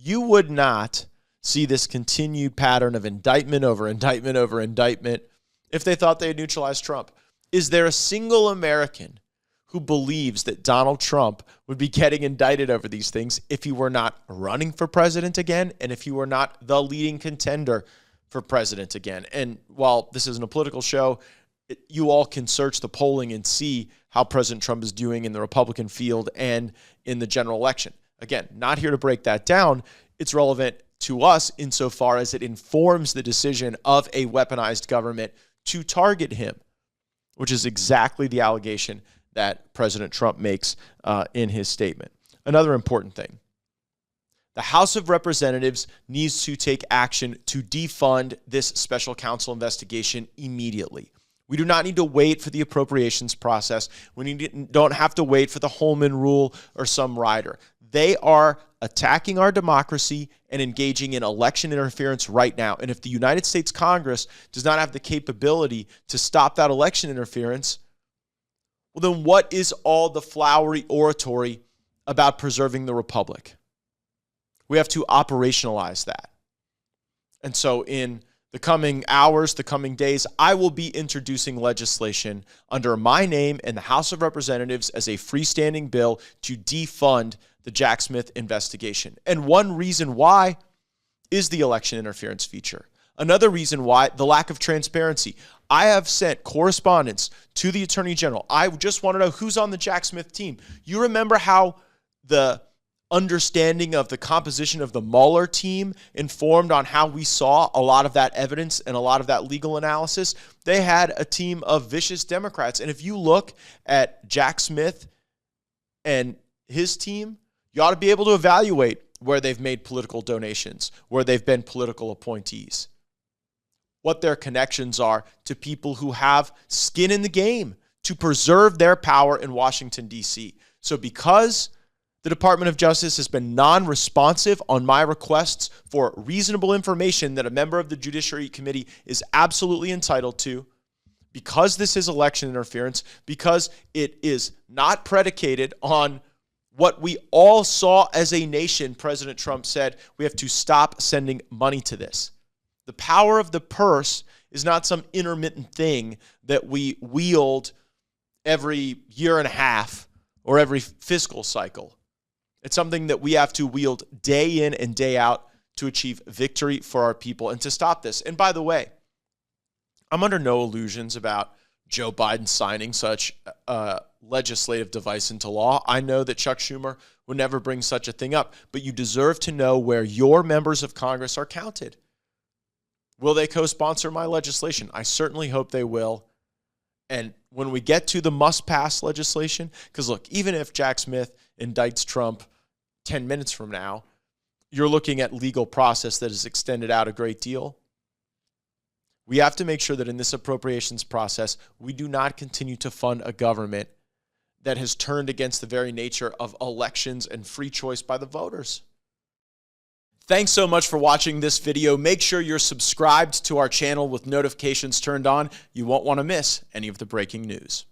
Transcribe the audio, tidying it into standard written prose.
you would not see this continued pattern of indictment over indictment over indictment if they thought they had neutralized Trump. Is there a single American who believes that Donald Trump would be getting indicted over these things if he were not running for president again and if he were not the leading contender for president again? And while this isn't a political show, you all can search the polling and see how President Trump is doing in the Republican field and in the general election. Again, not here to break that down. It's relevant to us insofar as it informs the decision of a weaponized government to target him, which is exactly the allegation that President Trump makes in his statement. Another important thing, the House of Representatives needs to take action to defund this special counsel investigation immediately. We do not need to wait for the appropriations process. Don't have to wait for the Holman Rule or some rider. They are attacking our democracy and engaging in election interference right now. And if the United States Congress does not have the capability to stop that election interference, well, then what is all the flowery oratory about preserving the republic? We have to operationalize that. And so in the coming hours, the coming days, I will be introducing legislation under my name in the House of Representatives as a freestanding bill to defund the Jack Smith investigation. And one reason why is the election interference feature. Another reason why, the lack of transparency. I have sent correspondence to the Attorney General. I just want to know who's on the Jack Smith team. You remember how the understanding of the composition of the Mueller team informed on how we saw a lot of that evidence and a lot of that legal analysis? They had a team of vicious Democrats. And if you look at Jack Smith and his team, you ought to be able to evaluate where they've made political donations, where they've been political appointees, what their connections are to people who have skin in the game to preserve their power in Washington, D.C. So because the Department of Justice has been non-responsive on my requests for reasonable information that a member of the Judiciary Committee is absolutely entitled to, because this is election interference, because it is not predicated on what we all saw as a nation. President Trump said we have to stop sending money to this. The power of the purse is not some intermittent thing that we wield every year and a half or every fiscal cycle. It's something that we have to wield day in and day out to achieve victory for our people and to stop this. And by the way, I'm under no illusions about Joe Biden signing such a legislative device into law. I know that Chuck Schumer would never bring such a thing up, but you deserve to know where your members of Congress are counted. Will they co-sponsor my legislation? I certainly hope they will. And when we get to the must-pass legislation, because look, even if Jack Smith indicts Trump 10 minutes from now, you're looking at legal process that is extended out a great deal. We have to make sure that in this appropriations process, we do not continue to fund a government that has turned against the very nature of elections and free choice by the voters. Thanks so much for watching this video. Make sure you're subscribed to our channel with notifications turned on. You won't want to miss any of the breaking news.